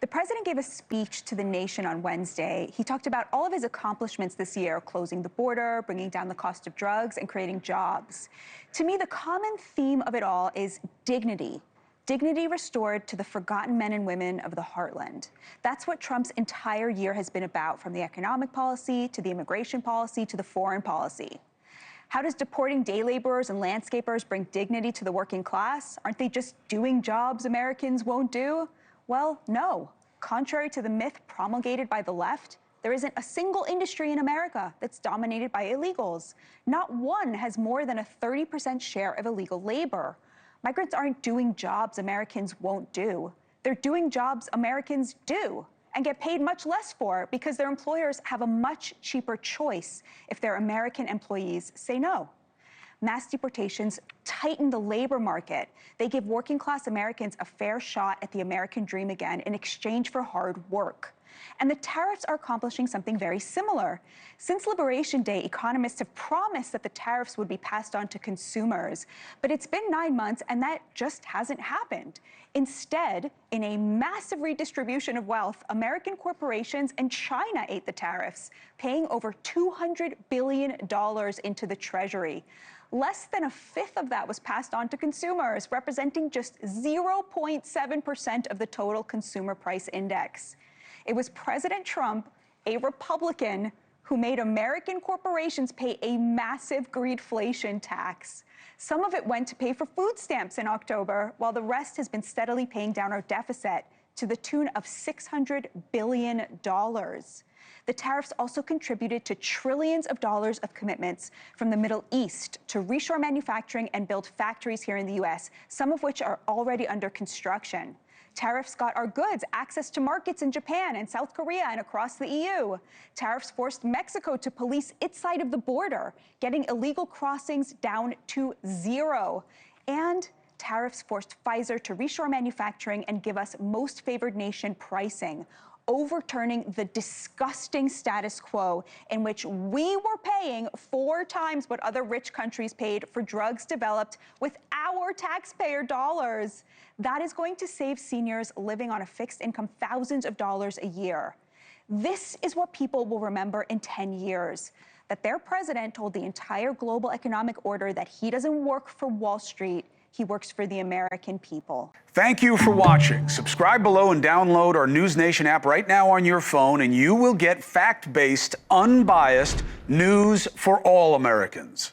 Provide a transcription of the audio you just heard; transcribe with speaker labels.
Speaker 1: The president gave a speech to the nation on Wednesday. He talked about all of his accomplishments this year, closing the border, bringing down the cost of drugs, and creating jobs. To me, the common theme of it all is dignity. Dignity restored to the forgotten men and women of the heartland. That's what Trump's entire year has been about, from the economic policy to the immigration policy to the foreign policy. How does deporting day laborers and landscapers bring dignity to the working class? Aren't they just doing jobs Americans won't do? Well, no. Contrary to the myth promulgated by the left, there isn't a single industry in America that's dominated by illegals. Not one has more than a 30% share of illegal labor. Migrants aren't doing jobs Americans won't do. They're doing jobs Americans do and get paid much less for because their employers have a much cheaper choice if their American employees say no. Mass deportations tighten the labor market. They give working class Americans a fair shot at the American dream again in exchange for hard work. And the tariffs are accomplishing something very similar. Since Liberation Day, economists have promised that the tariffs would be passed on to consumers. But it's been 9 months, and that just hasn't happened. Instead, in a massive redistribution of wealth, American corporations and China ate the tariffs, paying over $200 billion into the Treasury. Less than a fifth of that was passed on to consumers, representing just 0.7% of the total consumer price index. It was President Trump, a Republican, who made American corporations pay a massive greedflation tax. Some of it went to pay for food stamps in October, while the rest has been steadily paying down our deficit to the tune of $600 billion. The tariffs also contributed to trillions of dollars of commitments from the Middle East to reshore manufacturing and build factories here in the U.S., some of which are already under construction. Tariffs got our goods access to markets in Japan and South Korea and across the EU. Tariffs forced Mexico to police its side of the border, getting illegal crossings down to 0. And tariffs forced Pfizer to reshore manufacturing and give us most favored nation pricing, overturning the disgusting status quo in which we were paying 4 times what other rich countries paid for drugs developed with our taxpayer dollars. That is going to save seniors living on a fixed income thousands of dollars a year. This is what people will remember in 10 years, that their president told the entire global economic order that he doesn't work for Wall Street, he works for the American people.
Speaker 2: Thank you for watching. Subscribe below and download our NewsNation app right now on your phone, and you will get fact-based, unbiased news for all Americans.